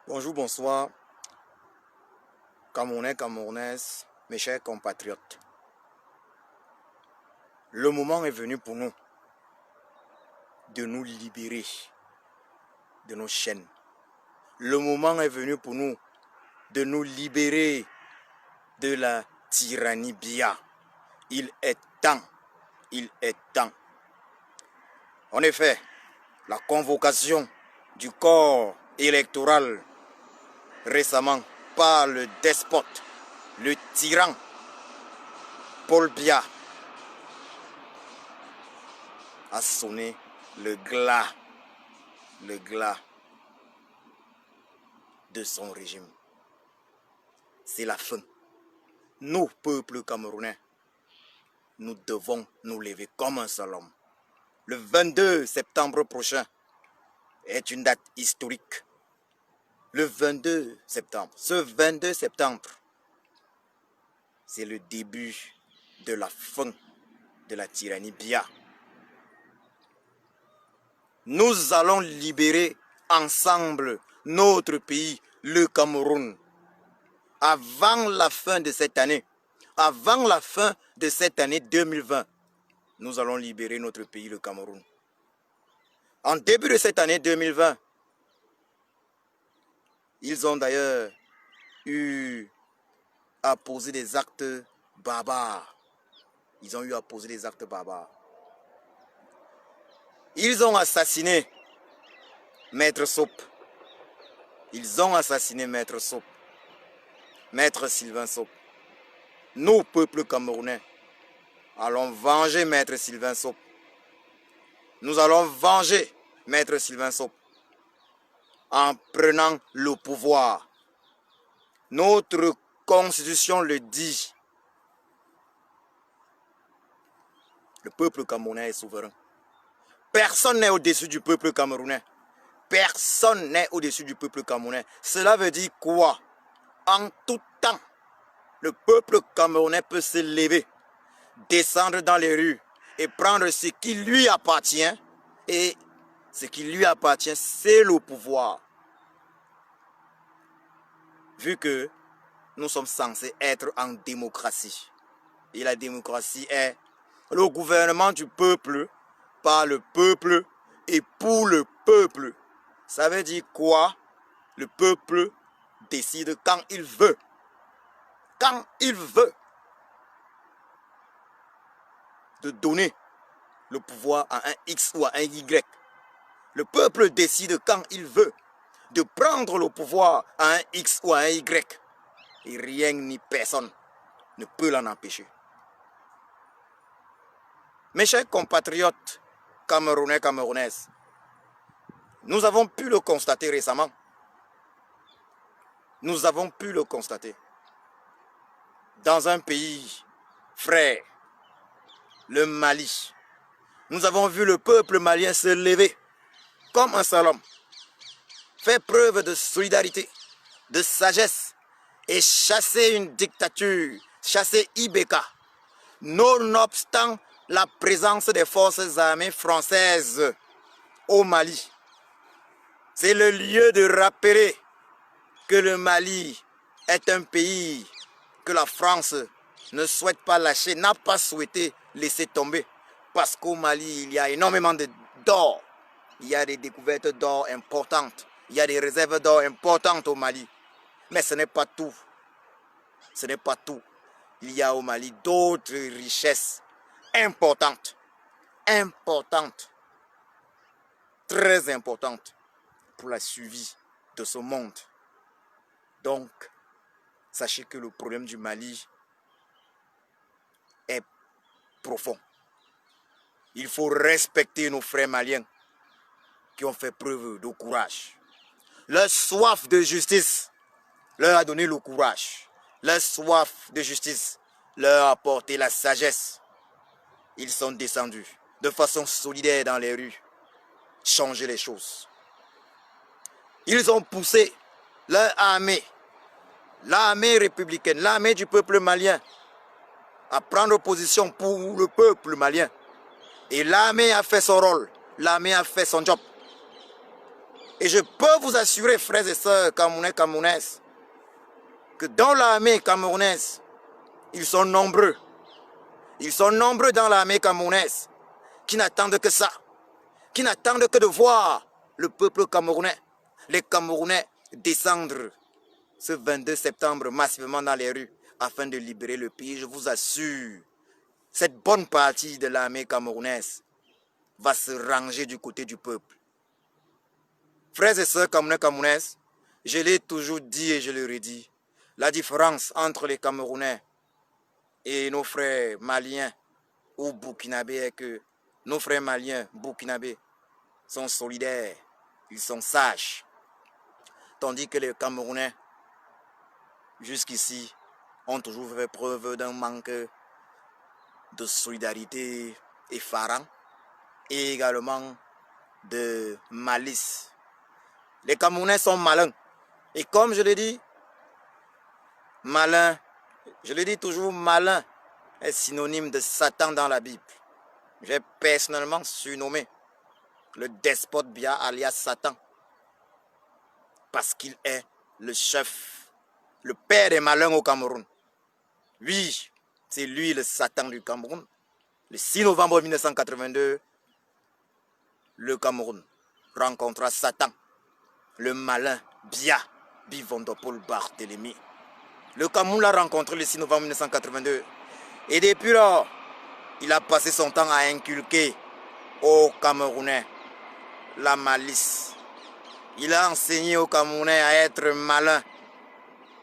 Bonjour, bonsoir, Camerounais, Camerounaises, mes chers compatriotes. Le moment est venu pour nous de nous libérer de nos chaînes. Le moment est venu pour nous de nous libérer de la tyrannie Biya. Il est temps, il est temps. En effet, la convocation du corps électoral récemment par le despote, le tyran Paul Biya a sonné le glas de son régime. C'est la fin. Nous, peuple camerounais, nous devons nous lever comme un seul homme. Le 22 septembre prochain est une date historique. Le 22 septembre, ce 22 septembre, c'est le début de la fin de la tyrannie Biya. Nous allons libérer ensemble notre pays, le Cameroun. Avant la fin de cette année, avant la fin de cette année 2020, nous allons libérer notre pays, le Cameroun. En début de cette année 2020, ils ont d'ailleurs eu à poser des actes barbares. Ils ont eu à poser des actes barbares. Ils ont assassiné Maître Sop. Ils ont assassiné Maître Sop. Maître Sylvain Sop. Nous, peuple camerounais, allons venger Maître Sylvain Sop. Nous allons venger Maître Sylvain Sop en prenant le pouvoir. Notre constitution le dit. Le peuple camerounais est souverain. Personne n'est au-dessus du peuple camerounais. Personne n'est au-dessus du peuple camerounais. Cela veut dire quoi? En tout temps, le peuple camerounais peut se lever, descendre dans les rues et prendre ce qui lui appartient. Et ce qui lui appartient, c'est le pouvoir. Vu que nous sommes censés être en démocratie. Et la démocratie est le gouvernement du peuple, par le peuple et pour le peuple. Ça veut dire quoi? Le peuple décide quand il veut. Quand il veut de donner le pouvoir à un X ou à un Y. Le peuple décide quand il veut de prendre le pouvoir à un X ou à un Y. Et rien ni personne ne peut l'en empêcher. Mes chers compatriotes camerounais, camerounaises, nous avons pu le constater récemment. Nous avons pu le constater. Dans un pays frère, le Mali, nous avons vu le peuple malien se lever comme un seul homme, faire preuve de solidarité, de sagesse et chasser une dictature, chasser Ibeka, nonobstant la présence des forces armées françaises au Mali. C'est le lieu de rappeler que le Mali est un pays que la France ne souhaite pas lâcher, n'a pas souhaité laisser tomber. Parce qu'au Mali, il y a énormément d'or. Il y a des découvertes d'or importantes. Il y a des réserves d'or importantes au Mali. Mais ce n'est pas tout. Ce n'est pas tout. Il y a au Mali d'autres richesses importantes. Importantes. Très importantes pour la survie de ce monde. Donc, sachez que le problème du Mali est profond. Il faut respecter nos frères maliens qui ont fait preuve de courage. Leur soif de justice leur a donné le courage. Leur soif de justice leur a apporté la sagesse. Ils sont descendus de façon solidaire dans les rues, changer les choses. Ils ont poussé leur armée, l'armée républicaine, l'armée du peuple malien, à prendre position pour le peuple malien. Et l'armée a fait son rôle, l'armée a fait son job. Et je peux vous assurer, frères et sœurs camerounais, camerounaises, que dans l'armée camerounaise, ils sont nombreux. Ils sont nombreux dans l'armée camerounaise qui n'attendent que ça, qui n'attendent que de voir le peuple camerounais, les Camerounais descendre ce 22 septembre massivement dans les rues afin de libérer le pays. Je vous assure, cette bonne partie de l'armée camerounaise va se ranger du côté du peuple. Frères et sœurs camerounais, camerounaises, je l'ai toujours dit et je le redis, la différence entre les Camerounais et nos frères maliens ou burkinabés est que nos frères maliens, burkinabés sont solidaires, ils sont sages. Tandis que les Camerounais, jusqu'ici, ont toujours fait preuve d'un manque de solidarité effarant et également de malice. Les Camerounais sont malins. Et comme je le dis, malin, je le dis toujours, malin est synonyme de Satan dans la Bible. J'ai personnellement surnommé le despote Biya alias Satan parce qu'il est le chef, le père des malins au Cameroun. Oui, c'est lui le Satan du Cameroun. Le 6 novembre 1982, le Cameroun rencontra Satan, le malin Biya Bivondopol Barthélemy. Le Cameroun l'a rencontré le 6 novembre 1982. Et depuis lors, il a passé son temps à inculquer aux Camerounais la malice. Il a enseigné aux Camerounais à être malin.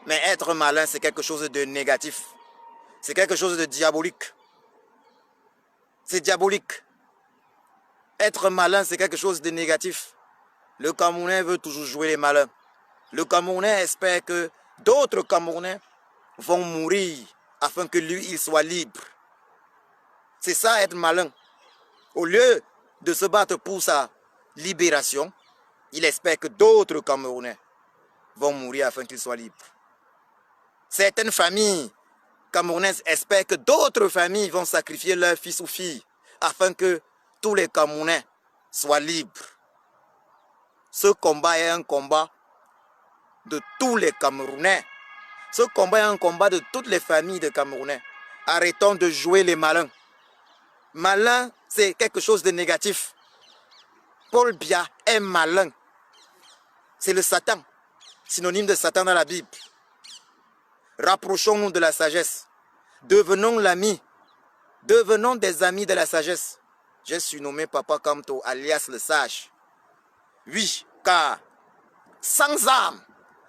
Mais être malin, c'est quelque chose de négatif. C'est quelque chose de diabolique. C'est diabolique. Être malin, c'est quelque chose de négatif. Le Camerounais veut toujours jouer les malins. Le Camerounais espère que d'autres Camerounais vont mourir afin que lui, il soit libre. C'est ça être malin. Au lieu de se battre pour sa libération, il espère que d'autres Camerounais vont mourir afin qu'il soit libre. Certaines familles camerounaises espèrent que d'autres familles vont sacrifier leurs fils ou filles afin que tous les Camerounais soient libres. Ce combat est un combat de tous les Camerounais. Ce combat est un combat de toutes les familles de Camerounais. Arrêtons de jouer les malins. Malin, c'est quelque chose de négatif. Paul Biya est malin. C'est le Satan, synonyme de Satan dans la Bible. Rapprochons-nous de la sagesse. Devenons l'ami. Devenons des amis de la sagesse. J'ai surnommé Papa Kamto, alias le sage. Oui, car sans âme,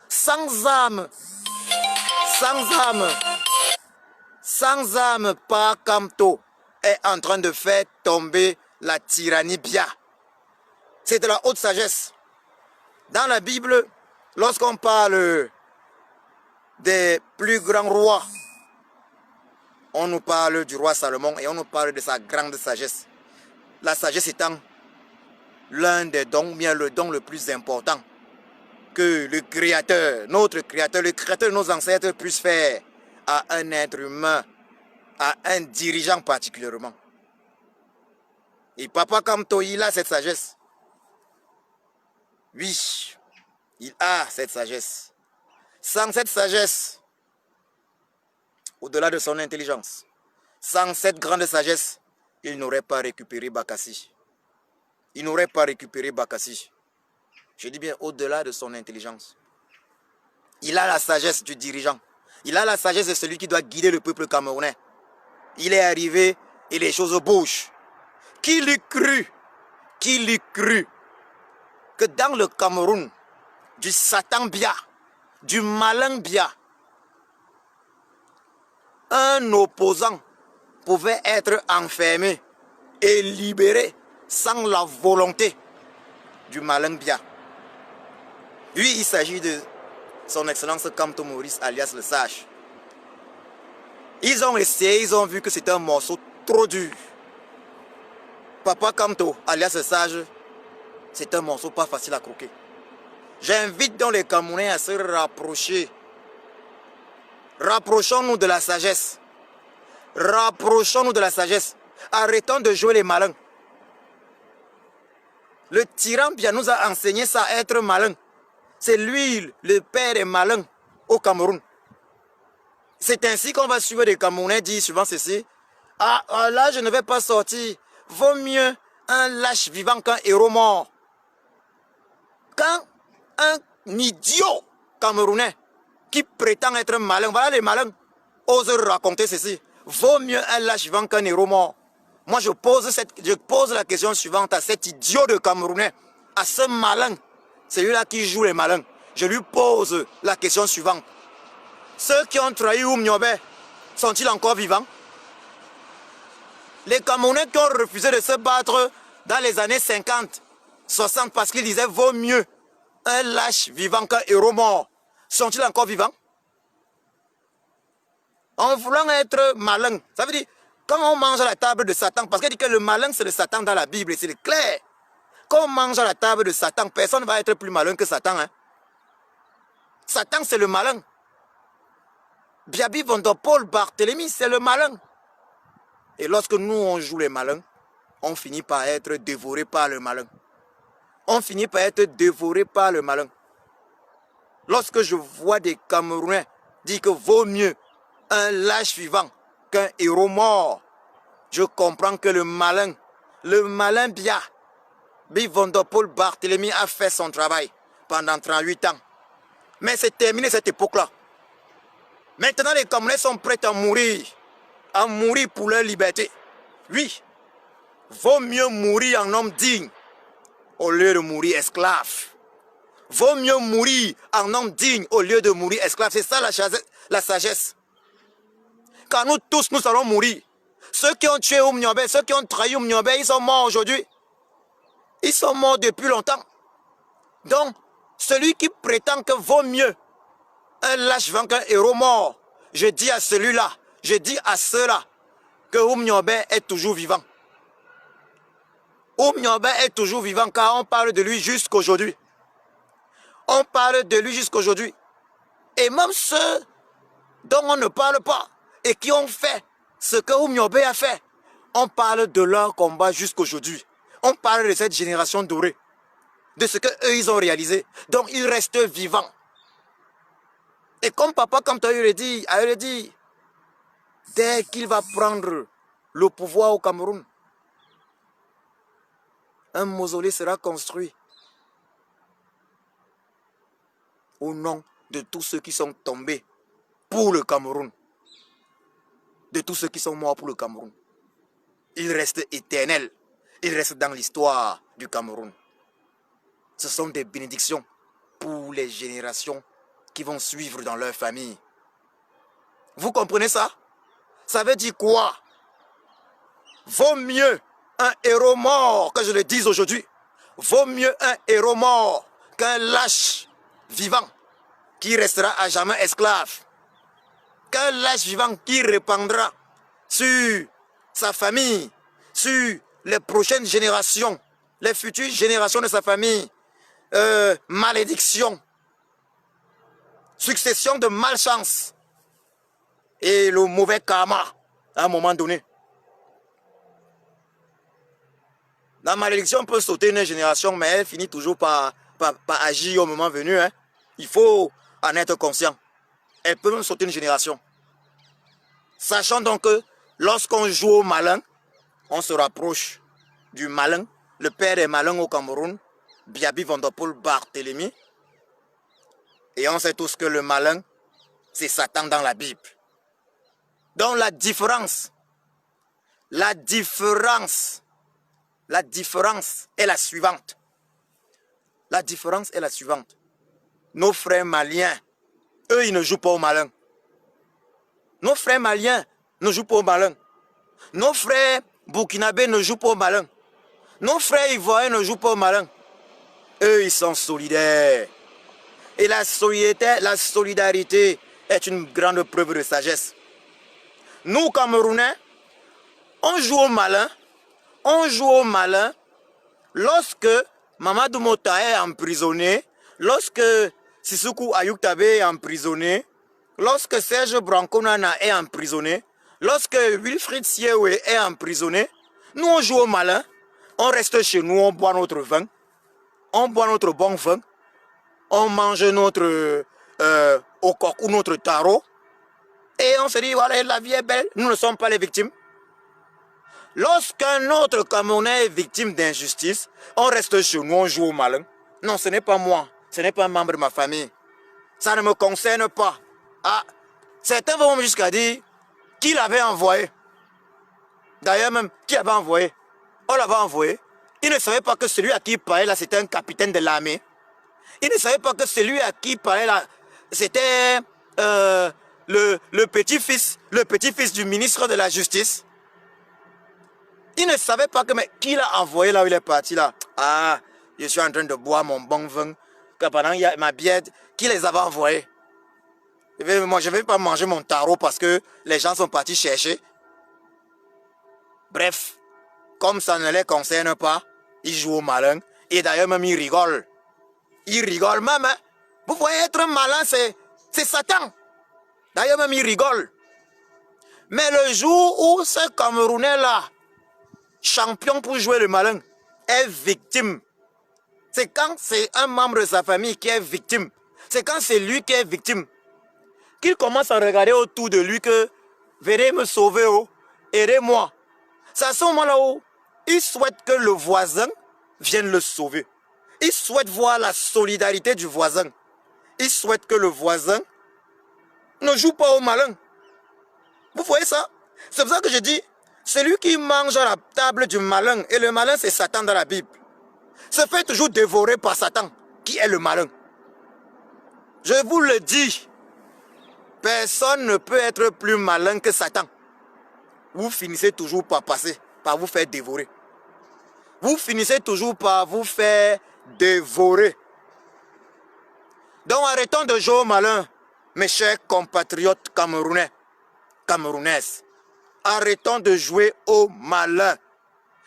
sans âme, sans âme, sans âme, Papa Kamto est en train de faire tomber la tyrannie Biya. C'est de la haute sagesse. Dans la Bible, lorsqu'on parle des plus grands rois, on nous parle du roi Salomon et on nous parle de sa grande sagesse. La sagesse étant l'un des dons, bien le don le plus important que le Créateur, notre Créateur, le Créateur de nos ancêtres puisse faire à un être humain, à un dirigeant particulièrement. Et Papa Kamto, il a cette sagesse. Oui, il a cette sagesse. Sans cette sagesse, au-delà de son intelligence, sans cette grande sagesse, il n'aurait pas récupéré Bakassi. Il n'aurait pas récupéré Bakassi. Je dis bien au-delà de son intelligence. Il a la sagesse du dirigeant. Il a la sagesse de celui qui doit guider le peuple camerounais. Il est arrivé et les choses bougent. Qui l'eût cru? Qui l'eût cru que dans le Cameroun, du Satan Biya, du malin Biya, un opposant pouvait être enfermé et libéré sans la volonté du malin Biya. Lui, il s'agit de son excellence Kamto Maurice, alias le sage. Ils ont essayé, ils ont vu que c'était un morceau trop dur. Papa Kamto, alias le sage, c'est un morceau pas facile à croquer. J'invite donc les Camerounais à se rapprocher. Rapprochons-nous de la sagesse. Rapprochons-nous de la sagesse. Arrêtons de jouer les malins. Le tyran Biya nous a enseigné ça à être malin. C'est lui, le père est malin au Cameroun. C'est ainsi qu'on va suivre des Camerounais dire souvent ceci. Ah, là, je ne vais pas sortir. Vaut mieux un lâche vivant qu'un héros mort. Quand un idiot camerounais qui prétend être malin, voilà les malins, ose raconter ceci. Vaut mieux un lâche vivant qu'un héros mort. Moi, je pose la question suivante à cet idiot de Camerounais, à ce malin, celui-là qui joue les malins. Je lui pose la question suivante. Ceux qui ont trahi Oumniobé sont-ils encore vivants? Les Camerounais qui ont refusé de se battre dans les années 50, 60 parce qu'ils disaient vaut mieux un lâche vivant qu'un héros mort, sont-ils encore vivants? En voulant être malin, ça veut dire quand on mange à la table de Satan, parce qu'il dit que le malin c'est le Satan dans la Bible, et c'est clair. Quand on mange à la table de Satan, personne ne va être plus malin que Satan. Hein? Satan c'est le malin. Biaby Vondopol Barthélemy c'est le malin. Et lorsque nous on joue les malins, on finit par être dévoré par le malin. On finit par être dévoré par le malin. Lorsque je vois des Camerounais dire que vaut mieux un lâche vivant qu'un héros mort, je comprends que le malin Biaby Vondopol Barthélemy a fait son travail pendant 38 ans. Mais c'est terminé cette époque-là. Maintenant les Camerounais sont prêts à mourir pour leur liberté. Oui, vaut mieux mourir en homme digne au lieu de mourir esclave. Vaut mieux mourir en homme digne au lieu de mourir esclave. C'est ça la sagesse. Car nous tous, nous allons mourir. Ceux qui ont tué Oumniobé, ceux qui ont trahi Oumniobé, ils sont morts aujourd'hui. Ils sont morts depuis longtemps. Donc, celui qui prétend que vaut mieux un lâche vivant qu'un héros mort, je dis à celui-là, je dis à ceux-là que Oumniobé est toujours vivant. Oumniobé est toujours vivant car on parle de lui jusqu'aujourd'hui. On parle de lui jusqu'aujourd'hui. Et même ceux dont on ne parle pas et qui ont fait ce que Oumniobé a fait, on parle de leur combat jusqu'aujourd'hui. On parle de cette génération dorée, de ce qu'eux ils ont réalisé. Donc ils restent vivants. Et comme papa, comme tu as eu le dit, dès qu'il va prendre le pouvoir au Cameroun, un mausolée sera construit au nom de tous ceux qui sont tombés pour le Cameroun, de tous ceux qui sont morts pour le Cameroun. Il reste éternel, il reste dans l'histoire du Cameroun. Ce sont des bénédictions pour les générations qui vont suivre dans leur famille. Vous comprenez ça? Ça veut dire quoi? Vaut mieux un héros mort, que je le dise aujourd'hui, vaut mieux un héros mort qu'un lâche vivant qui restera à jamais esclave. Qu'un lâche vivant qui répandra sur sa famille, sur les prochaines générations, les futures générations de sa famille, malédiction, succession de malchance et le mauvais karma à un moment donné. La malédiction peut sauter une génération, mais elle finit toujours par agir au moment venu. Hein. Il faut en être conscient. Elle peut même sauter une génération. Sachant donc que lorsqu'on joue au malin, on se rapproche du malin. Le père des malins au Cameroun, Biaby Vondopol Barthélemy. Et on sait tous que le malin, c'est Satan dans la Bible. Donc la différence est la suivante. La différence est la suivante. Nos frères maliens, eux, ils ne jouent pas au malin. Nos frères maliens ne jouent pas au malin. Nos frères burkinabés ne jouent pas au malin. Nos frères ivoiriens ne jouent pas au malin. Eux, ils sont solidaires. Et la solidarité est une grande preuve de sagesse. Nous, Camerounais, on joue au malin. On joue au malin lorsque Mamadou Mota est emprisonné, lorsque Sissoukou Ayouktabe est emprisonné, lorsque Serge Branconana est emprisonné, lorsque Wilfried Siewe est emprisonné. Nous, on joue au malin, on reste chez nous, on boit notre vin, on boit notre bon vin, on mange notre au coq ou notre taro, et on se dit, voilà, la vie est belle, nous ne sommes pas les victimes. Lorsqu'un autre Camerounais est victime d'injustice, on reste chez nous, on joue au malin. Non, ce n'est pas moi, ce n'est pas un membre de ma famille. Ça ne me concerne pas. Ah, certains vont même jusqu'à dire qui l'avait envoyé. D'ailleurs même, qui l'avait envoyé? On l'avait envoyé. Il ne savait pas que celui à qui il parlait là, c'était un capitaine de l'armée. Il ne savait pas que celui à qui il parlait là, c'était le petit-fils du ministre de la Justice. Il ne savait pas que, mais qui l'a envoyé là où il est parti là? Ah, je suis en train de boire mon bon vin. Que pendant il y a ma bière, qui les avait envoyés? Moi, je ne vais pas manger mon tarot parce que les gens sont partis chercher. Bref, comme ça ne les concerne pas, ils jouent au malin. Et d'ailleurs, même ils rigolent. Ils rigolent même. Hein? Vous voyez, être malin, c'est Satan. D'ailleurs, même ils rigolent. Mais le jour où ce Camerounais-là, champion pour jouer le malin, est victime. C'est quand c'est un membre de sa famille qui est victime. C'est quand c'est lui qui est victime. Qu'il commence à regarder autour de lui que venez me sauver, oh, aidez-moi. C'est à ce moment-là où il souhaite que le voisin vienne le sauver. Il souhaite voir la solidarité du voisin. Il souhaite que le voisin ne joue pas au malin. Vous voyez ça? C'est pour ça que je dis, celui qui mange à la table du malin, et le malin c'est Satan dans la Bible, se fait toujours dévorer par Satan, qui est le malin. Je vous le dis, personne ne peut être plus malin que Satan. Vous finissez toujours par passer, par vous faire dévorer. Vous finissez toujours par vous faire dévorer. Donc arrêtons de jouer au malin, mes chers compatriotes camerounais, camerounaises. Arrêtons de jouer au malin.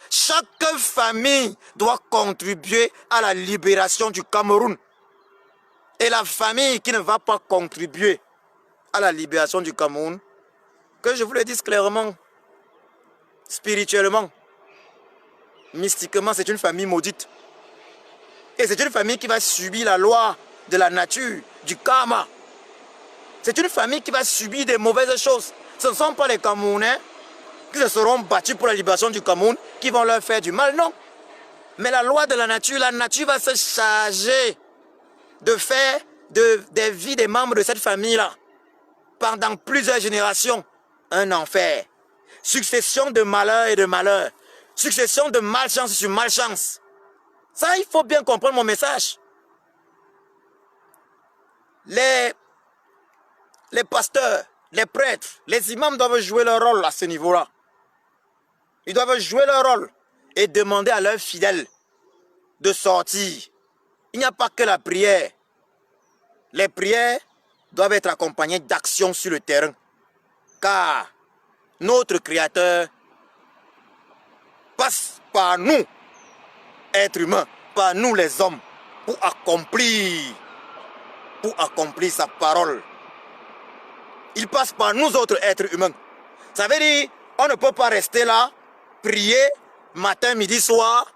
Chaque famille doit contribuer à la libération du Cameroun. Et la famille qui ne va pas contribuer à la libération du Cameroun, que je vous le dise clairement, spirituellement, mystiquement, c'est une famille maudite. Et c'est une famille qui va subir la loi de la nature, du karma. C'est une famille qui va subir des mauvaises choses. Ce ne sont pas les Camerounais qui se seront battus pour la libération du Cameroun qui vont leur faire du mal, non. Mais la loi de la nature va se charger de faire des vies des membres de cette famille-là, pendant plusieurs générations, un enfer. Succession de malheur et de malheur. Succession de malchance sur malchance. Ça, il faut bien comprendre mon message. Les pasteurs, les prêtres, les imams doivent jouer leur rôle à ce niveau-là. Ils doivent jouer leur rôle et demander à leurs fidèles de sortir. Il n'y a pas que la prière. Les prières doivent être accompagnées d'actions sur le terrain. Car notre Créateur passe par nous, êtres humains, par nous les hommes, pour accomplir sa parole. Il passe par nous autres êtres humains. Ça veut dire, on ne peut pas rester là, prier matin, midi, soir,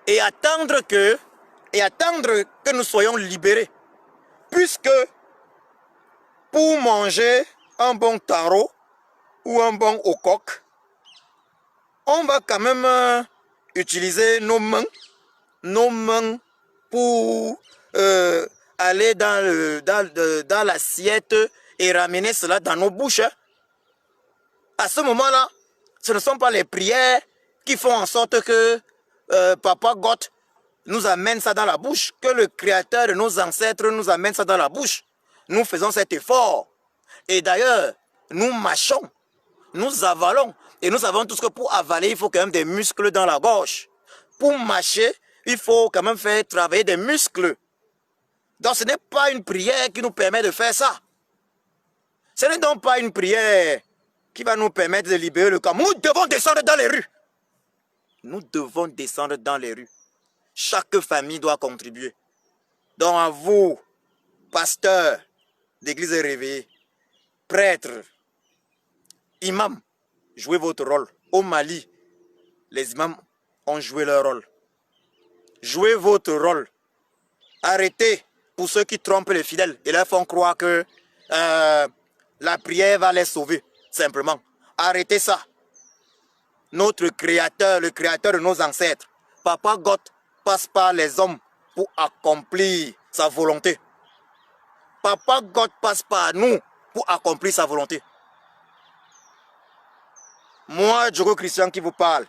et attendre que nous soyons libérés. Puisque pour manger un bon taro ou un bon au coq, on va quand même utiliser nos mains pour aller dans l'assiette et ramener cela dans nos bouches. À ce moment-là, ce ne sont pas les prières qui font en sorte que Papa God nous amène ça dans la bouche, que le Créateur de nos ancêtres nous amène ça dans la bouche. Nous faisons cet effort. Et d'ailleurs, nous mâchons, nous avalons. Et nous savons tous que pour avaler, il faut quand même des muscles dans la gorge. Pour mâcher, il faut quand même faire travailler des muscles. Donc ce n'est pas une prière qui nous permet de faire ça. Ce n'est donc pas une prière qui va nous permettre de libérer le Cameroun. Nous devons descendre dans les rues. Nous devons descendre dans les rues. Chaque famille doit contribuer. Donc à vous, pasteurs d'église réveillée, prêtres, imams, jouez votre rôle. Au Mali, les imams ont joué leur rôle. Jouez votre rôle. Arrêtez pour ceux qui trompent les fidèles et leur font croire que la prière va les sauver, simplement. Arrêtez ça. Notre Créateur, le Créateur de nos ancêtres, Papa God, passe par les hommes pour accomplir sa volonté. Papa God passe par nous pour accomplir sa volonté. Moi, Djoko Christian qui vous parle,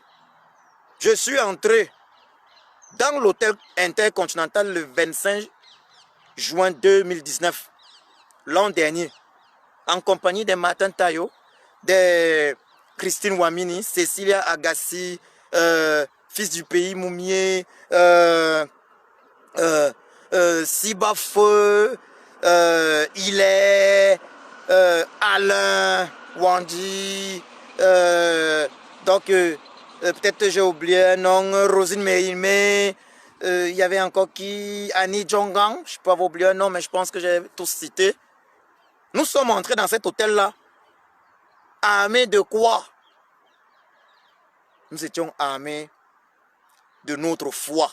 je suis entré dans l'hôtel intercontinental le 25 juin 2019, l'an dernier, en compagnie de Martin Tayo, de Christine Ouamini, Cécilia Agassi, fils du pays Moumier, Siba Feu, Hilaire, Alain, Wandi, donc peut-être j'ai oublié un nom, Rosine Meimé, il y avait encore qui, Annie Jongang, je peux avoir oublié un nom, mais je pense que j'ai tous cité. Nous sommes entrés dans cet hôtel-là, armés de quoi? Nous étions armés de notre foi,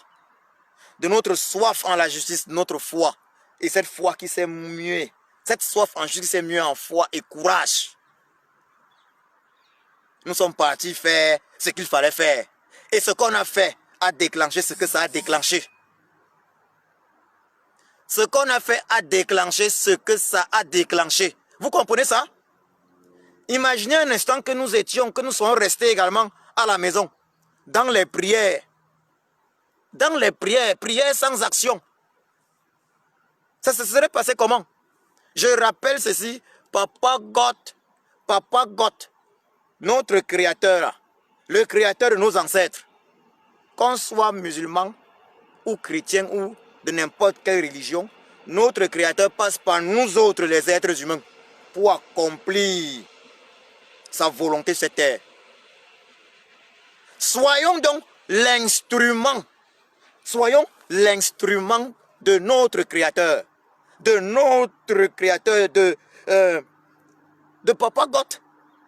de notre soif en la justice, de notre foi. Et cette foi qui s'est muée, cette soif en justice qui s'est muée en foi et courage. Nous sommes partis faire ce qu'il fallait faire. Et ce qu'on a fait a déclenché ce que ça a déclenché. Ce qu'on a fait a déclenché ce que ça a déclenché. Vous comprenez ça? Imaginez un instant que nous étions, que nous soyons restés également à la maison, dans les prières. Dans les prières, prières sans action. Ça se serait passé comment? Je rappelle ceci, Papa God, notre créateur, le créateur de nos ancêtres, qu'on soit musulman ou chrétien ou de n'importe quelle religion, notre créateur passe par nous autres les êtres humains pour accomplir sa volonté sur cette terre. Soyons donc l'instrument, de notre créateur, de Papa God.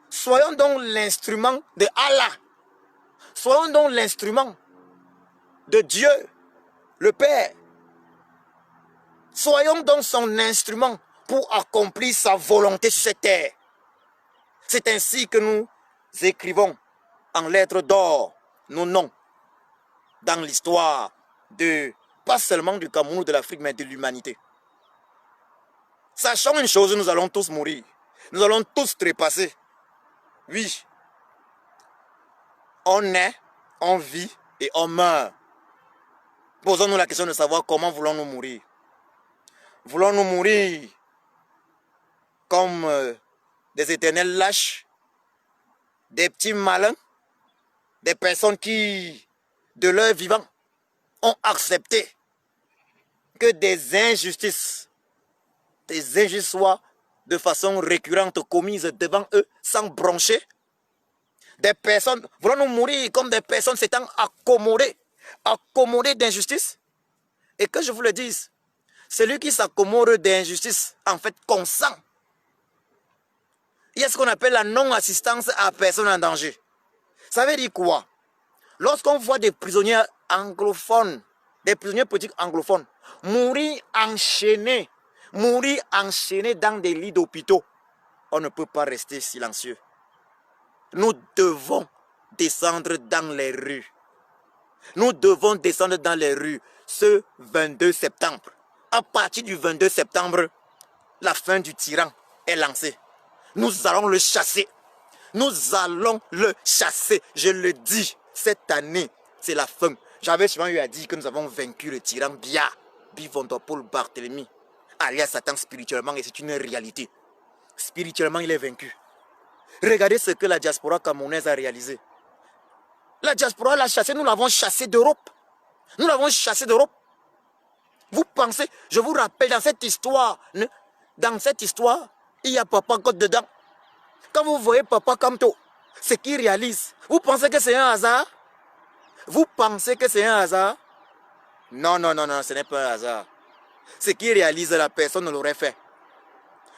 Soyons donc l'instrument de Allah. Soyons donc l'instrument de Dieu, le Père. Soyons donc son instrument pour accomplir sa volonté sur cette terre. C'est ainsi que nous écrivons en lettres d'or nos noms dans l'histoire de, pas seulement du Cameroun ou de l'Afrique, mais de l'humanité. Sachant une chose, nous allons tous mourir. Nous allons tous trépasser. Oui, on naît, on vit et on meurt. Posons-nous la question de savoir comment voulons-nous mourir. Voulons-nous mourir comme des éternels lâches, des petits malins, des personnes qui, de leur vivant, ont accepté que des injustices soient de façon récurrente commises devant eux sans broncher? Des personnes, voulons-nous mourir comme des personnes s'étant accommodées d'injustice? Et que je vous le dise, celui qui s'accommode d'injustice, en fait, consent. Il y a ce qu'on appelle la non-assistance à personne en danger. Ça veut dire quoi? Lorsqu'on voit des prisonniers anglophones, des prisonniers politiques anglophones, mourir enchaînés dans des lits d'hôpitaux, on ne peut pas rester silencieux. Nous devons descendre dans les rues. Nous devons descendre dans les rues ce 22 septembre. À partir du 22 septembre, la fin du tyran est lancée. Nous allons le chasser. Nous allons le chasser. Je le dis, cette année, c'est la fin. J'avais souvent eu à dire que nous avons vaincu le tyran Bia, Bivondopol Barthélemy, alias Satan spirituellement, et c'est une réalité. Spirituellement, il est vaincu. Regardez ce que la diaspora camerounaise a réalisé. La diaspora l'a chassé, nous l'avons chassé d'Europe. Nous l'avons chassé d'Europe. Vous pensez, je vous rappelle, dans cette histoire, il y a Papa God dedans. Quand vous voyez Papa Kamto, ce qu'il réalise, vous pensez que c'est un hasard? Vous pensez que c'est un hasard? Non, ce n'est pas un hasard. Ce qu'il réalise, la personne ne l'aurait fait.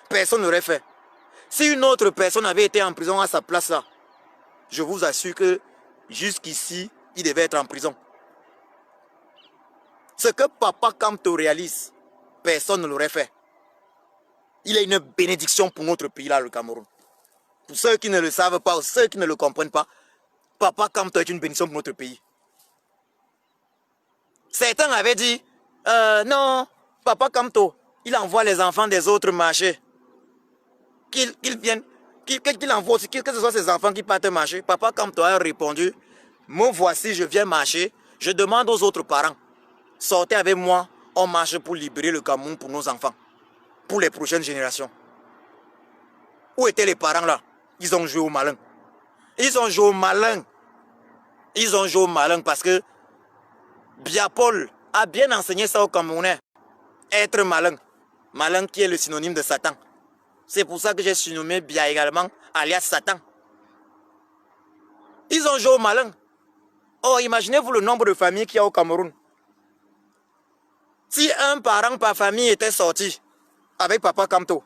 Personne ne l'aurait fait. Si une autre personne avait été en prison à sa place là, je vous assure que jusqu'ici, il devait être en prison. Ce que Papa Kamto réalise, personne ne l'aurait fait. Il est une bénédiction pour notre pays, là, le Cameroun. Pour ceux qui ne le savent pas, ou ceux qui ne le comprennent pas, Papa Kamto est une bénédiction pour notre pays. Certains avaient dit, non, Papa Kamto, il envoie les enfants des autres marcher. Qu'ils viennent, qu'il envoie aussi, que ce soit ses enfants qui partent marcher. Papa Kamto a répondu, me voici, je viens marcher. Je demande aux autres parents, sortez avec moi, on marche pour libérer le Cameroun pour nos enfants, pour les prochaines générations. Où étaient les parents là? Ils ont joué au malin. Ils ont joué au malin. Ils ont joué au malin parce que Biapol a bien enseigné ça aux Camerounais. Être malin. Malin qui est le synonyme de Satan. C'est pour ça que j'ai surnommé Bia également, alias Satan. Ils ont joué au malin. Oh, imaginez-vous le nombre de familles qu'il y a au Cameroun. Si un parent par famille était sorti avec Papa Kamto,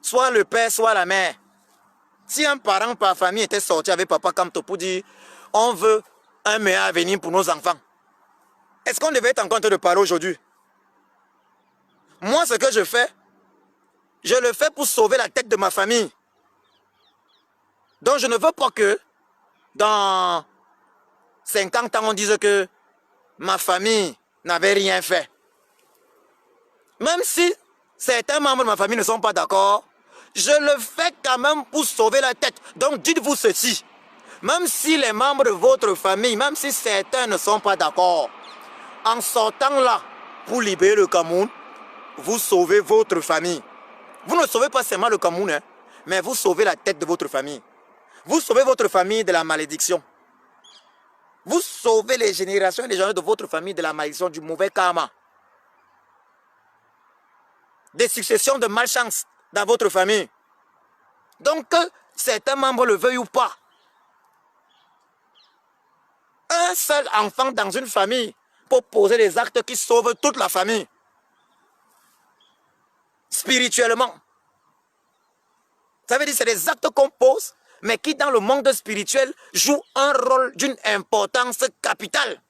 soit le père, soit la mère, si un parent par famille était sorti avec Papa Kamto pour dire on veut un meilleur avenir pour nos enfants, est-ce qu'on devait être en train de parler aujourd'hui? Moi, ce que je fais, je le fais pour sauver la tête de ma famille. Donc, je ne veux pas que dans 50 ans, on dise que ma famille n'avait rien fait. Même si certains membres de ma famille ne sont pas d'accord, je le fais quand même pour sauver la tête. Donc, dites-vous ceci. Même si les membres de votre famille, même si certains ne sont pas d'accord, en sortant là pour libérer le Cameroun, vous sauvez votre famille. Vous ne sauvez pas seulement le Cameroun, hein, mais vous sauvez la tête de votre famille. Vous sauvez votre famille de la malédiction. Vous sauvez les générations et les gens de votre famille de la malédiction, du mauvais karma. Des successions de malchance dans votre famille. Donc, que certains membres le veuillent ou pas, un seul enfant dans une famille peut poser des actes qui sauvent toute la famille. Spirituellement. Ça veut dire que c'est des actes qu'on pose, mais qui dans le monde spirituel jouent un rôle d'une importance capitale.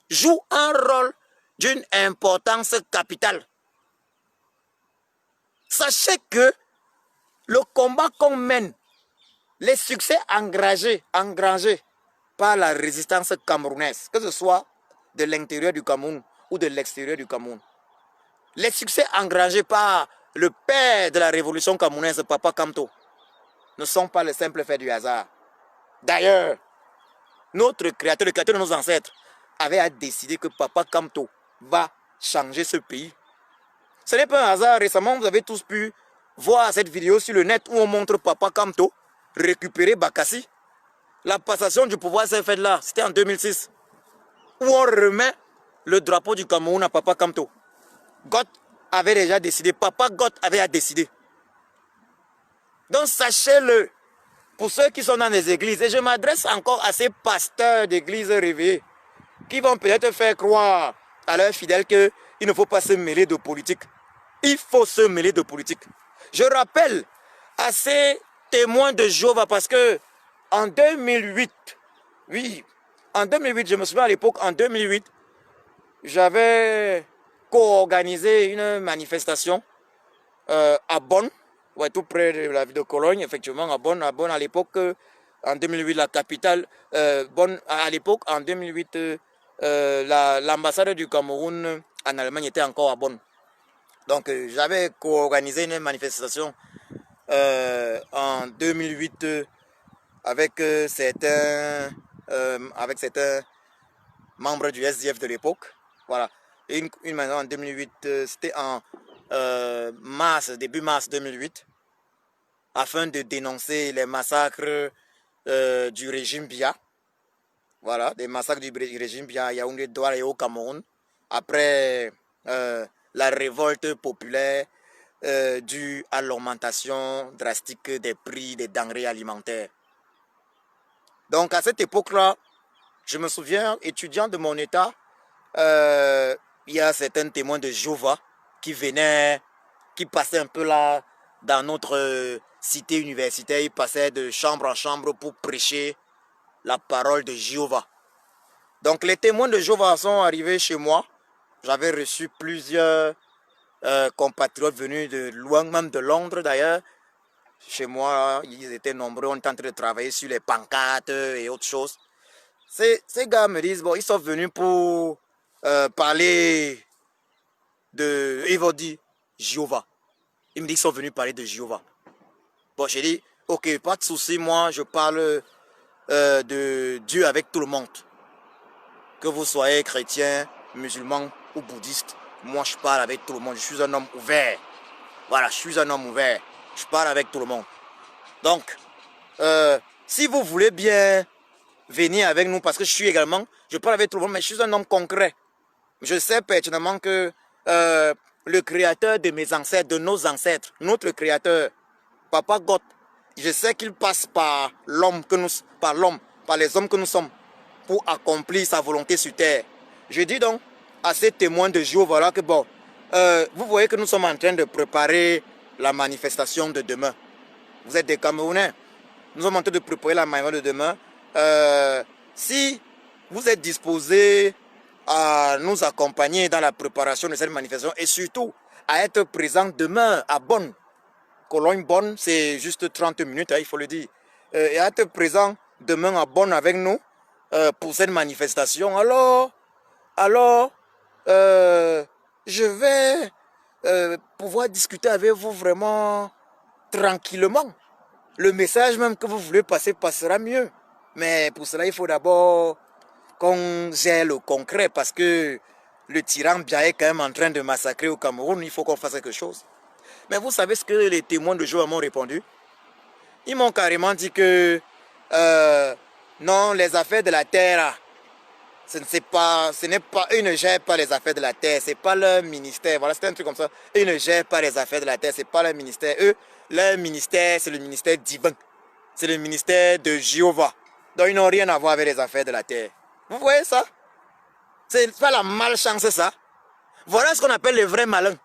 Jouent un rôle d'une importance capitale. Sachez que le combat qu'on mène, les succès engrangés par la résistance camerounaise, que ce soit de l'intérieur du Cameroun ou de l'extérieur du Cameroun, les succès engrangés par le père de la révolution camerounaise, Papa Kamto, ne sont pas le simple fait du hasard. D'ailleurs, notre créateur, le créateur de nos ancêtres, avait décidé que Papa Kamto va changer ce pays. Ce n'est pas un hasard. Récemment, vous avez tous pu voir cette vidéo sur le net où on montre Papa Kamto récupérer Bakassi. La passation du pouvoir s'est faite là, c'était en 2006, où on remet le drapeau du Cameroun à Papa Kamto. Got avait déjà décidé, Papa Got avait décidé. Donc sachez-le, pour ceux qui sont dans les églises, et je m'adresse encore à ces pasteurs d'églises réveillés, qui vont peut-être faire croire à leurs fidèles qu'il ne faut pas se mêler de politique. Il faut se mêler de politique. Je rappelle à ces témoins de Jéhovah, parce que en 2008, oui, en 2008, je me souviens à l'époque, en 2008, j'avais co-organisé une manifestation à Bonn, ouais, tout près de la ville de Cologne, effectivement, à Bonn à l'époque, en 2008, la capitale, Bonn, à l'époque, en 2008, l'ambassade du Cameroun en Allemagne était encore à Bonn. Donc, j'avais co-organisé une manifestation en 2008 avec certains membres du SDF de l'époque. Voilà. Une en 2008, c'était en début mars 2008, afin de dénoncer les massacres du régime Biya. Voilà, des massacres du régime Biya à Yaoundé, Douala et au Cameroun, après la révolte populaire due à l'augmentation drastique des prix des denrées alimentaires. Donc à cette époque-là, je me souviens, étudiant de mon état, il y a certains témoins de Jéhovah qui venaient, qui passaient un peu là dans notre cité universitaire. Ils passaient de chambre en chambre pour prêcher la parole de Jéhovah. Donc les témoins de Jéhovah sont arrivés chez moi. J'avais reçu plusieurs compatriotes venus de loin, même de Londres d'ailleurs. Chez moi, ils étaient nombreux, on était en train de travailler sur les pancartes et autres choses. Ces gars me disent, bon, ils sont venus pour parler de... Ils vont dire Jéhovah. Ils me disent qu'ils sont venus parler de Jéhovah. Bon, j'ai dit, ok, pas de souci, moi je parle de Dieu avec tout le monde. Que vous soyez chrétien, musulman ou bouddhiste, moi je parle avec tout le monde. Je suis un homme ouvert. Voilà, je suis un homme ouvert. Je parle avec tout le monde. Donc, si vous voulez bien venir avec nous, parce que je parle avec tout le monde, mais je suis un homme concret. Je sais pertinemment que le créateur de mes ancêtres, de nos ancêtres, notre créateur, Papa God, je sais qu'il passe par l'homme par les hommes que nous sommes, pour accomplir sa volonté sur terre. Je dis donc à ces témoins de Jéhovah, voilà que bon, vous voyez que nous sommes en train de préparer la manifestation de demain. Vous êtes des Camerounais. Nous sommes en train de préparer la manifestation de demain. Si vous êtes disposés à nous accompagner dans la préparation de cette manifestation et surtout à être présents demain à Bonn. Cologne-Bonn, c'est juste 30 minutes, hein, il faut le dire. Et à être présent demain à Bonn avec nous pour cette manifestation. Alors je vais pouvoir discuter avec vous vraiment tranquillement. Le message même que vous voulez passer passera mieux. Mais pour cela, il faut d'abord qu'on gère le concret parce que le tyran Biya est quand même en train de massacrer au Cameroun. Il faut qu'on fasse quelque chose. Mais vous savez ce que les témoins de Jéhovah m'ont répondu? Ils m'ont carrément dit que non, les affaires de la terre, ils ne gèrent pas les affaires de la terre, c'est pas leur ministère. Voilà, c'est un truc comme ça. Ils ne gèrent pas les affaires de la terre, c'est pas leur ministère. Eux, leur ministère, c'est le ministère divin. C'est le ministère de Jéhovah. Donc ils n'ont rien à voir avec les affaires de la terre. Vous voyez ça? C'est pas la malchance ça. Voilà ce qu'on appelle le vrai malin.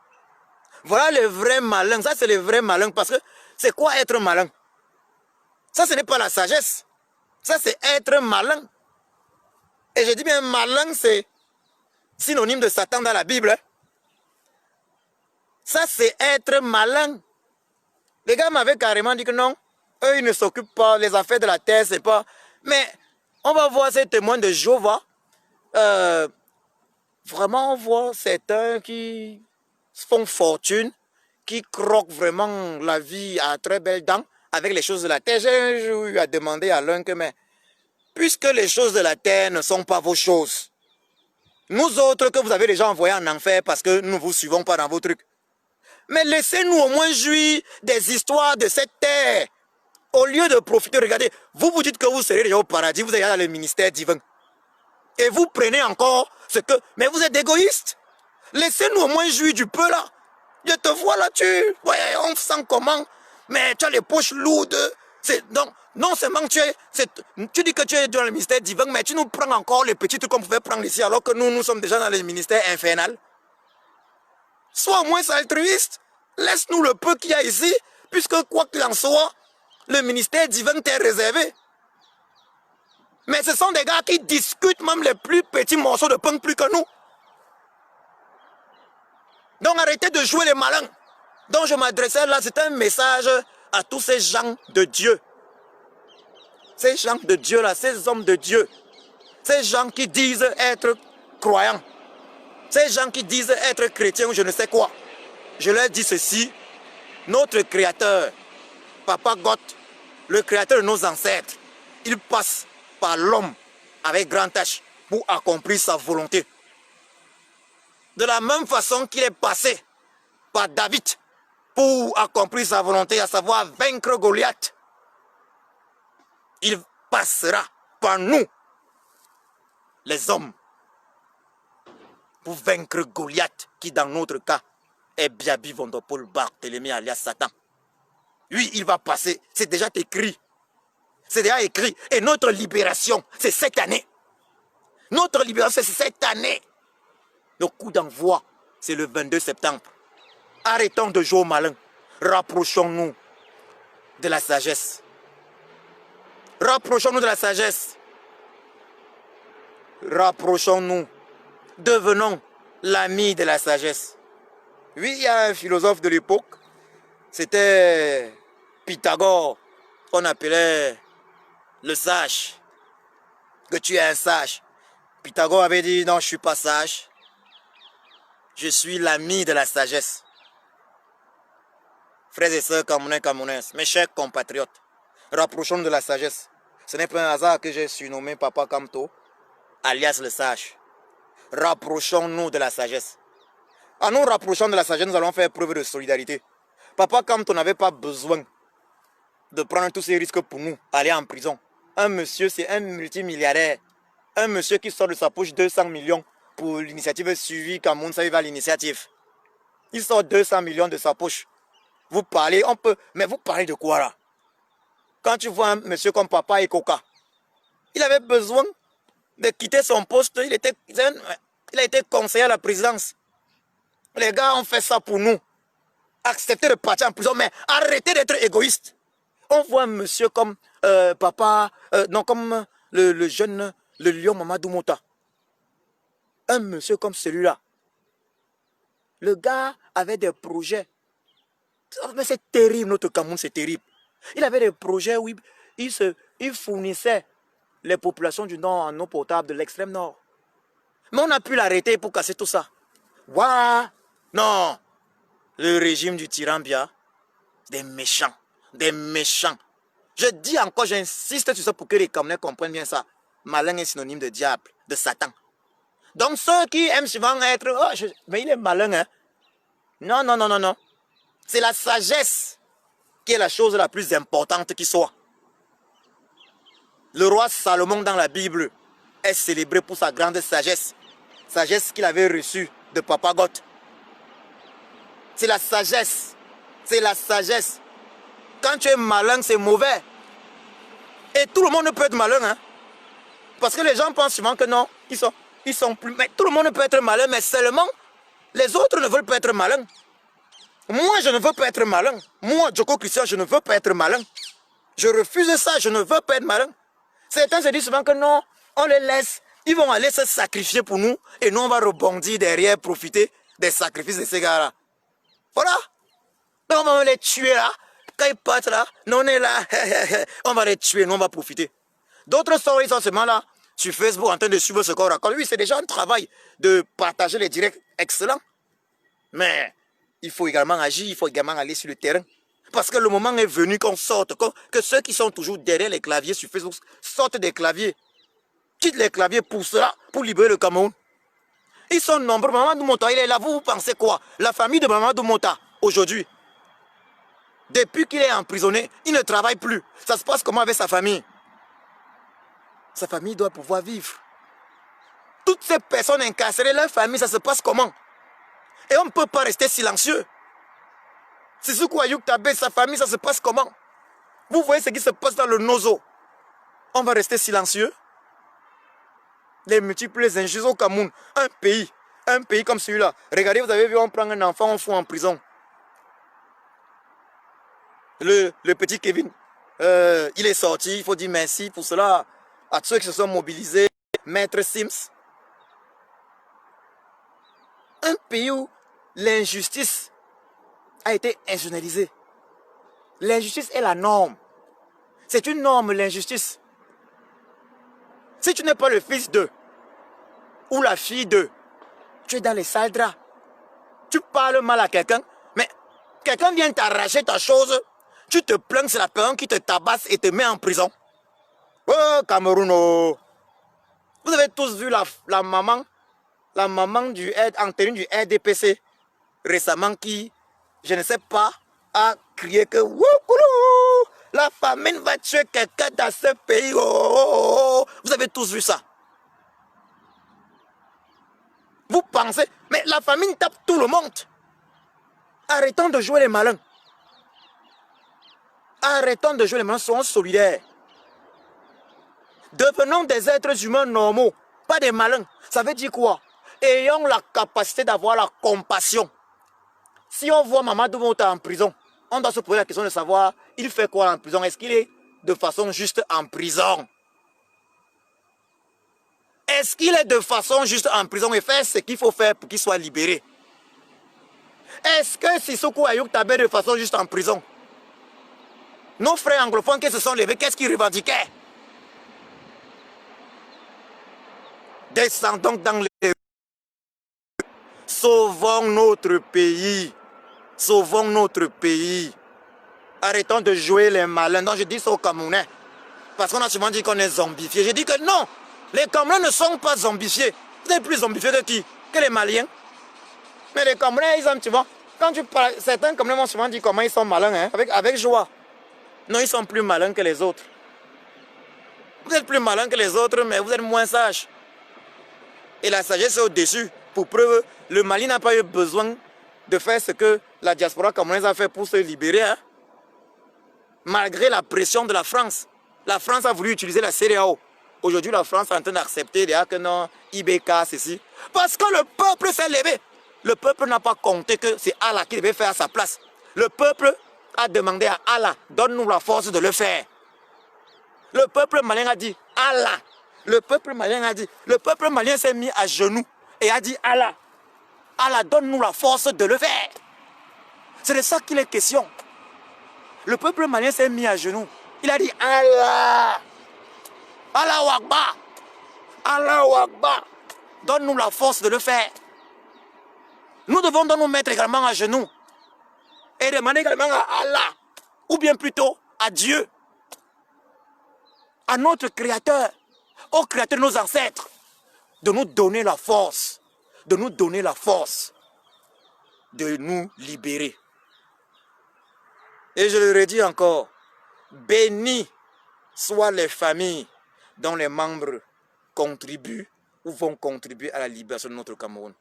Voilà le vrai malin. Ça c'est le vrai malin. Parce que c'est quoi être malin? Ça ce n'est pas la sagesse. Ça c'est être malin. Et je dis bien malin, c'est synonyme de Satan dans la Bible. Ça c'est être malin. Les gars m'avaient carrément dit que non, eux ils ne s'occupent pas, les affaires de la terre, c'est pas... Mais on va voir ces témoins de Jéhovah. Vraiment on voit certains qui font fortune, qui croquent vraiment la vie à très belles dents avec les choses de la terre. J'ai eu à demander à l'un que, mais puisque les choses de la terre ne sont pas vos choses, nous autres que vous avez déjà envoyés en enfer parce que nous ne vous suivons pas dans vos trucs, mais laissez-nous au moins jouir des histoires de cette terre. Au lieu de profiter, regardez, vous vous dites que vous serez déjà au paradis, vous êtes dans le ministère divin. Et vous prenez encore ce que... Mais vous êtes égoïste. Laissez-nous au moins jouir du peu là. Je te vois là, ouais, on sent comment. Mais tu as les poches lourdes. Donc, non seulement tu dis que tu es dans le ministère divin, mais tu nous prends encore les petits trucs qu'on pouvait prendre ici, alors que nous sommes déjà dans le ministère infernal. Sois au moins altruiste. Laisse-nous le peu qu'il y a ici, puisque quoi qu'il en soit, le ministère divin t'est réservé. Mais ce sont des gars qui discutent même les plus petits morceaux de pain plus que nous. Donc arrêtez de jouer les malins. Donc je m'adressais là, c'est un message à tous ces gens de Dieu. Ces gens de Dieu là, ces hommes de Dieu. Ces gens qui disent être croyants. Ces gens qui disent être chrétiens ou je ne sais quoi. Je leur dis ceci, notre créateur, Papa God, le créateur de nos ancêtres, il passe par l'homme avec grand H pour accomplir sa volonté. De la même façon qu'il est passé par David pour accomplir sa volonté, à savoir vaincre Goliath, il passera par nous, les hommes, pour vaincre Goliath, qui dans notre cas est Biabi Vondopol Barthélemy alias Satan. Lui, il va passer, c'est déjà écrit. C'est déjà écrit. Et notre libération, c'est cette année. Notre libération, c'est cette année. Le coup d'envoi, c'est le 22 septembre. Arrêtons de jouer au malin. Rapprochons-nous de la sagesse. Rapprochons-nous de la sagesse. Rapprochons-nous. Devenons l'ami de la sagesse. Oui, il y a un philosophe de l'époque, c'était Pythagore, qu'on appelait le sage. Que tu es un sage. Pythagore avait dit, non, je ne suis pas sage. Je suis l'ami de la sagesse. Frères et sœurs camerounais, camerounaises, mes chers compatriotes, rapprochons-nous de la sagesse. Ce n'est pas un hasard que j'ai surnommé Papa Kamto, alias le sage. Rapprochons-nous de la sagesse. En nous rapprochant de la sagesse, nous allons faire preuve de solidarité. Papa Kamto n'avait pas besoin de prendre tous ces risques pour nous, aller en prison. Un monsieur, c'est un multimilliardaire. Un monsieur qui sort de sa poche 200 millions pour l'initiative suivie Cameroun Save l'initiative. Il sort 200 millions de sa poche. Vous parlez, on peut, mais vous parlez de quoi là? Quand tu vois un monsieur comme Papa et Coca, il avait besoin de quitter son poste, il a été conseiller à la présidence. Les gars ont fait ça pour nous. Accepter de partir en prison, mais arrêtez d'être égoïste. On voit un monsieur comme comme le jeune, le lion Mamadou Mota. Un monsieur comme celui-là. Le gars avait des projets. Mais c'est terrible, notre Cameroun, c'est terrible. Il avait des projets où il fournissait les populations du Nord en eau potable de l'extrême Nord. Mais on a pu l'arrêter pour casser tout ça. Waouh! Non! Le régime du tyran Biya, des méchants. Des méchants. Je dis encore, j'insiste sur ça pour que les Camerounais comprennent bien ça. Malin est synonyme de diable, de Satan. Donc ceux qui aiment souvent être... Oh, mais il est malin, hein? Non, non, non, non, non. C'est la sagesse qui est la chose la plus importante qui soit. Le roi Salomon dans la Bible est célébré pour sa grande sagesse. Sagesse qu'il avait reçue de Papa Goth. C'est la sagesse. C'est la sagesse. Quand tu es malin, c'est mauvais. Et tout le monde peut être malin, hein? Parce que les gens pensent souvent que non, ils sont plus... Mais tout le monde peut être malin, mais seulement les autres ne veulent pas être malins. Moi, je ne veux pas être malin. Moi, Djoko Christian, je ne veux pas être malin. Je refuse ça, je ne veux pas être malin. Certains se disent souvent que non, on les laisse. Ils vont aller se sacrifier pour nous et nous, on va rebondir derrière, profiter des sacrifices de ces gars-là. Voilà. Donc, on va les tuer là. Quand ils partent là, nous, on est là. On va les tuer, nous, on va profiter. D'autres sont seulement là, sur Facebook, en train de suivre ce qu'on raconte. Oui, c'est déjà un travail de partager les directs excellents. Mais il faut également agir, il faut également aller sur le terrain. Parce que le moment est venu qu'on sorte, que ceux qui sont toujours derrière les claviers sur Facebook sortent des claviers, quittent les claviers pour cela, pour libérer le Cameroun. Ils sont nombreux. Mamadou Mota, il est là. Vous pensez quoi? La famille de Mamadou Mota, aujourd'hui, depuis qu'il est emprisonné, il ne travaille plus. Ça se passe comment avec sa famille? Sa famille doit pouvoir vivre. Toutes ces personnes incarcérées, leur famille, ça se passe comment? Et on ne peut pas rester silencieux. Sissoko Ayuk Tabé, sa famille, ça se passe comment? Vous voyez ce qui se passe dans le Nozo. On va rester silencieux. Les multiples injustices au Cameroun. Un pays comme celui-là. Regardez, vous avez vu, on prend un enfant, on fout en prison. Le petit Kevin, il est sorti, il faut dire merci pour cela à ceux qui se sont mobilisés. Maître Sims. Un pays où l'injustice a été institutionnalisée. L'injustice est la norme. C'est une norme, l'injustice. Si tu n'es pas le fils d'eux, ou la fille d'eux, tu es dans les sales draps. Tu parles mal à quelqu'un, mais quelqu'un vient t'arracher ta chose, tu te plains, c'est la personne qui te tabasse et te met en prison. Oh, Cameroun, oh. Vous avez tous vu la maman en tenue du RDPC récemment qui, je ne sais pas, a crié que woukoulou, la famine va tuer quelqu'un dans ce pays. Oh, oh, oh. Vous avez tous vu ça. Vous pensez, mais la famine tape tout le monde. Arrêtons de jouer les malins. Arrêtons de jouer les malins, soyons solidaires. Devenons des êtres humains normaux, pas des malins. Ça veut dire quoi? Ayons la capacité d'avoir la compassion. Si on voit Mamadou Mota en prison, on doit se poser la question de savoir, il fait quoi en prison? Est-ce qu'il est de façon juste en prison? Est-ce qu'il est de façon juste en prison et fait ce qu'il faut faire pour qu'il soit libéré? Est-ce que Sissoko Ayuk Tabé de façon juste en prison? Nos frères anglophones qui se sont levés, qu'est-ce qu'ils revendiquaient? Descendons dans les... Sauvons notre pays. Sauvons notre pays. Arrêtons de jouer les malins. Non, je dis ça aux Camerounais. Parce qu'on a souvent dit qu'on est zombifié. Je dis que non. Les Camerounais ne sont pas zombifiés. Vous êtes plus zombifiés de qui? Que les Maliens. Mais les Camerounais, ils aiment, tu vois. Quand tu parles, certains Camerounais m'ont souvent dit comment ils sont malins, hein, avec joie. Non, ils sont plus malins que les autres. Vous êtes plus malins que les autres, mais vous êtes moins sages. Et la sagesse est au-dessus. Pour preuve, le Mali n'a pas eu besoin de faire ce que la diaspora camerounaise a fait pour se libérer. Hein. Malgré la pression de la France. La France a voulu utiliser la CEDEAO. Aujourd'hui, la France est en train d'accepter que non, IBK, ceci. Parce que le peuple s'est levé. Le peuple n'a pas compté que c'est Allah qui devait faire à sa place. Le peuple a demandé à Allah, donne-nous la force de le faire. Le peuple malien a dit, Allah. Le peuple malien a dit, le peuple malien s'est mis à genoux et a dit, Allah. Allah, donne-nous la force de le faire. C'est de ça qu'il est question. Le peuple malien s'est mis à genoux. Il a dit, Allah. Allahu Akbar. Allahu Akbar. Donne-nous la force de le faire. Nous devons donc nous mettre également à genoux et demander également à Allah, ou bien plutôt à Dieu, à notre Créateur, au Créateur de nos ancêtres, de nous donner la force, de nous donner la force de nous libérer. Et je le redis encore, bénis soient les familles dont les membres contribuent ou vont contribuer à la libération de notre Cameroun.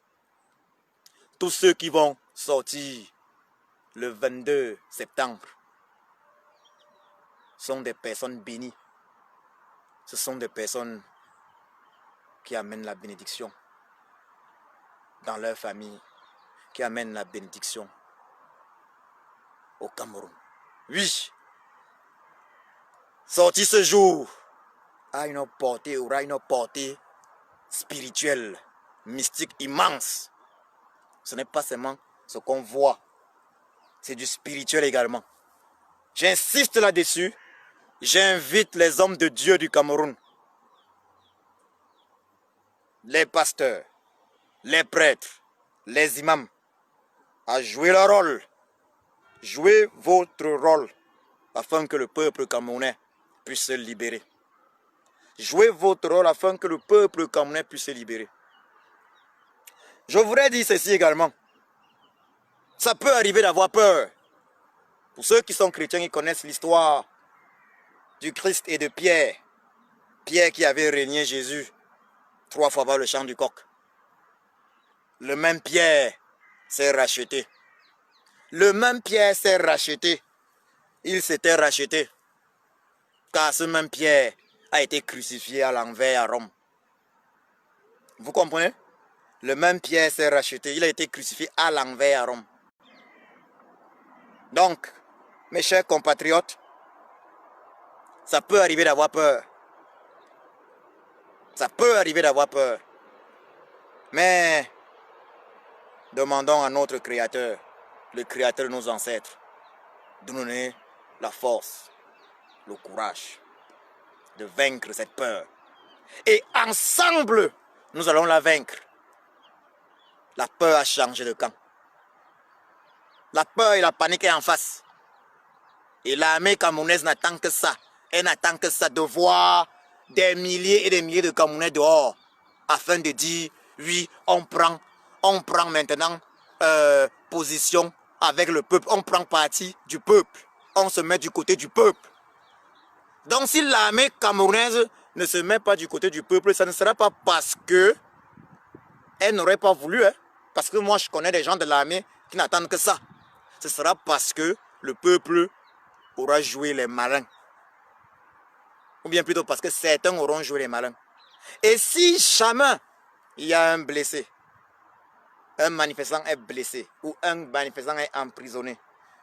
Tous ceux qui vont sortir le 22 septembre sont des personnes bénies. Ce sont des personnes qui amènent la bénédiction dans leur famille, qui amènent la bénédiction au Cameroun. Oui, sortir ce jour a une portée, aura une portée spirituelle, mystique immense. Ce n'est pas seulement ce qu'on voit, c'est du spirituel également. J'insiste là-dessus, j'invite les hommes de Dieu du Cameroun, les pasteurs, les prêtres, les imams, à jouer leur rôle. Jouez votre rôle afin que le peuple camerounais puisse se libérer. Jouez votre rôle afin que le peuple camerounais puisse se libérer. Je voudrais dire ceci également. Ça peut arriver d'avoir peur. Pour ceux qui sont chrétiens, ils connaissent l'histoire du Christ et de Pierre. Pierre qui avait régné Jésus 3 fois par le chant du coq. Le même Pierre s'est racheté. Le même Pierre s'est racheté. Il s'était racheté. Car ce même Pierre a été crucifié à l'envers à Rome. Vous comprenez? Le même Pierre s'est racheté. Il a été crucifié à l'envers à Rome. Donc, mes chers compatriotes, ça peut arriver d'avoir peur. Ça peut arriver d'avoir peur. Mais, demandons à notre Créateur, le Créateur de nos ancêtres, de nous donner la force, le courage de vaincre cette peur. Et ensemble, nous allons la vaincre. La peur a changé de camp. La peur et la panique est en face. Et l'armée camerounaise n'attend que ça. Elle n'attend que ça de voir des milliers et des milliers de Camerounais dehors. Afin de dire, oui, on prend maintenant position avec le peuple. On prend parti du peuple. On se met du côté du peuple. Donc si l'armée camerounaise ne se met pas du côté du peuple, ça ne sera pas parce que elle n'aurait pas voulu. Hein, parce que moi je connais des gens de l'armée qui n'attendent que ça. Ce sera parce que le peuple aura joué les malins. Ou bien plutôt parce que certains auront joué les malins. Et si jamais il y a un blessé, un manifestant est blessé, ou un manifestant est emprisonné,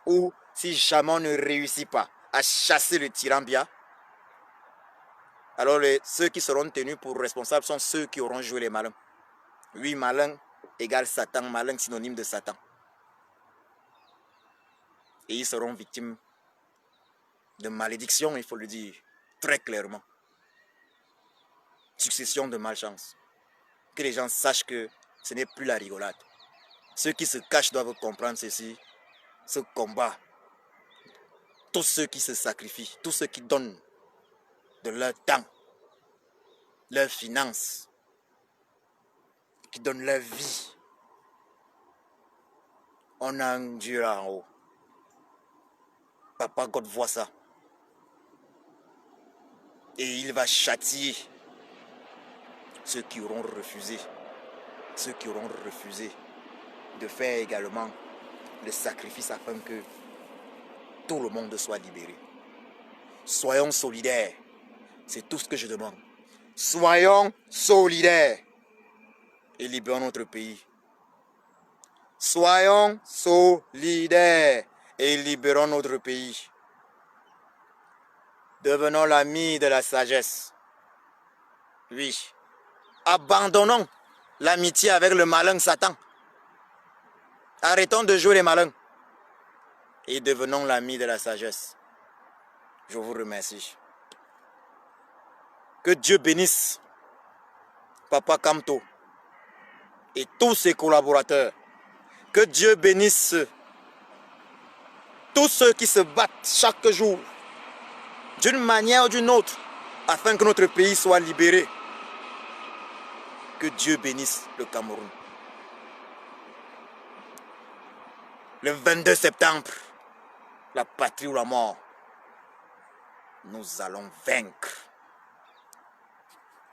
ou si jamais on ne réussit pas à chasser le tyran bien, Alors ceux qui seront tenus pour responsables sont ceux qui auront joué les malins. Oui, malin égale Satan, malin synonyme de Satan. Et ils seront victimes de malédiction, il faut le dire très clairement. Succession de malchance. Que les gens sachent que ce n'est plus la rigolade. Ceux qui se cachent doivent comprendre ceci. Ce combat, tous ceux qui se sacrifient, tous ceux qui donnent de leur temps, leurs finances, qui donnent leur vie, on a un Dieu en haut. Papa God voit ça. Et il va châtier ceux qui auront refusé, de faire également le sacrifice afin que tout le monde soit libéré. Soyons solidaires, c'est tout ce que je demande. Soyons solidaires et libérons notre pays. Soyons solidaires et libérons notre pays. Devenons l'ami de la sagesse. Oui. Abandonnons l'amitié avec le malin Satan. Arrêtons de jouer les malins. Et devenons l'ami de la sagesse. Je vous remercie. Que Dieu bénisse Papa Kamto et tous ses collaborateurs. Que Dieu bénisse tous ceux qui se battent chaque jour d'une manière ou d'une autre afin que notre pays soit libéré. Que Dieu bénisse le Cameroun. Le 22 septembre, la patrie ou la mort, nous allons vaincre.